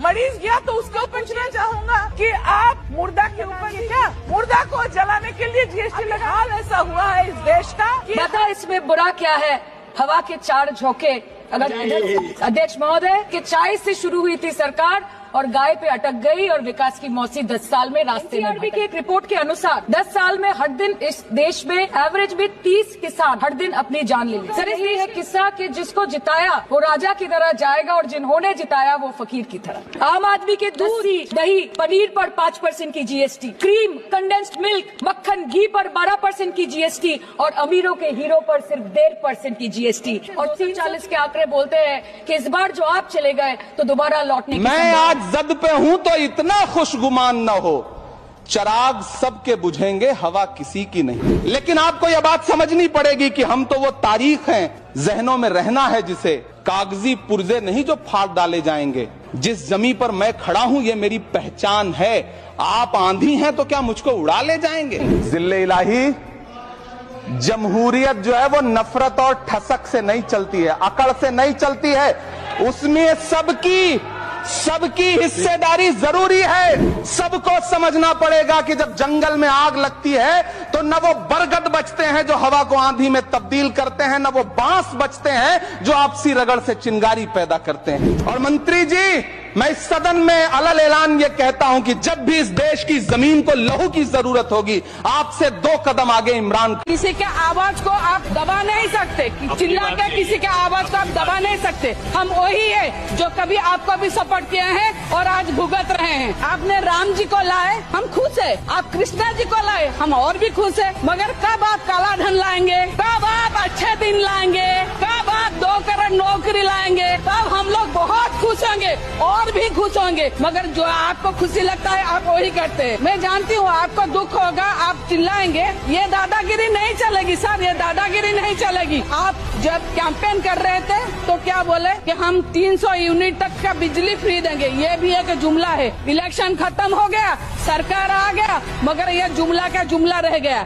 मरीज गया तो उसको पूछना चाहूंगा कि आप मुर्दा के ऊपर क्या मुर्दा को जलाने के लिए जीएसटी लगा? हाल ऐसा हुआ है इस देश का कि पता इसमें बुरा क्या है? हवा के चार झोंके। अगर अध्यक्ष महोदय कि चाय से शुरू हुई थी सरकार और गाय पे अटक गई और विकास की मौसी 10 साल में रास्ते में की एक रिपोर्ट के अनुसार 10 साल में हर दिन इस देश में एवरेज में 30 किसान हर दिन अपनी जान ले ली। सर इसलिए है किस्सा कि जिसको जिताया वो राजा की तरह जाएगा और जिन्होंने जिताया वो फकीर की तरह। आम आदमी के दूध, दही, पनीर पर 5% की जीएसटी, क्रीम, कंडेंस्ड मिल्क, मक्खन, घी पर 12% की जीएसटी और अमीरों के हीरो पर सिर्फ 1.5% की जीएसटी। और 340 के आंकड़े बोलते हैं कि इस बार जो आप चले गए तो दोबारा लौटने की जद पे हूं तो इतना खुशगुमान न हो, चराग सबके बुझेंगे हवा किसी की नहीं। लेकिन आपको यह बात समझनी पड़ेगी कि हम तो वो तारीख हैं, जहनों में रहना है जिसे, कागजी पुर्जे नहीं जो फाड़ डाले जाएंगे। जिस जमीन पर मैं खड़ा हूं ये मेरी पहचान है। आप आंधी हैं तो क्या मुझको उड़ा ले जाएंगे? जिल्ले इलाही, जमहूरियत जो है वो नफरत और ठसक से नहीं चलती है, अकड़ से नहीं चलती है। उसमें सबकी हिस्सेदारी जरूरी है। सबको समझना पड़ेगा कि जब जंगल में आग लगती है तो न वो बरगद बचते हैं जो हवा को आंधी में तब्दील करते हैं, न वो बांस बचते हैं जो आपसी रगड़ से चिंगारी पैदा करते हैं। और मंत्री जी, मैं इस सदन में अलल ऐलान ये कहता हूं कि जब भी इस देश की जमीन को लहू की जरूरत होगी, आपसे 2 कदम आगे इमरान। किसी के आवाज को आप दबा नहीं सकते, चिल्ला के किसी के आवाज को आप दबा नहीं सकते। हम वही है जो कभी आपको भी सपोर्ट किए हैं और आज भुगत रहे हैं। आपने राम जी को लाए, हम खुश है। आप कृष्णा जी को लाए, हम और भी खुश है। मगर कब आप काला धन लाएंगे, कब आप अच्छे दिन लाएंगे, कब आप 2 करोड़ नौकरी लाएंगे, तब हम लोग बहुत खुश होंगे और भी खुश होंगे। मगर जो आपको खुशी लगता है आप वही करते हैं। मैं जानती हूँ आपको दुख होगा, आप चिल्लाएंगे। ये दादागिरी नहीं चलेगी सर, ये दादागिरी नहीं चलेगी। आप जब कैंपेन कर रहे थे तो क्या बोले कि हम 300 यूनिट तक का बिजली फ्री देंगे। ये भी एक जुमला है। इलेक्शन खत्म हो गया, सरकार आ गया, मगर ये जुमला का जुमला रह गया।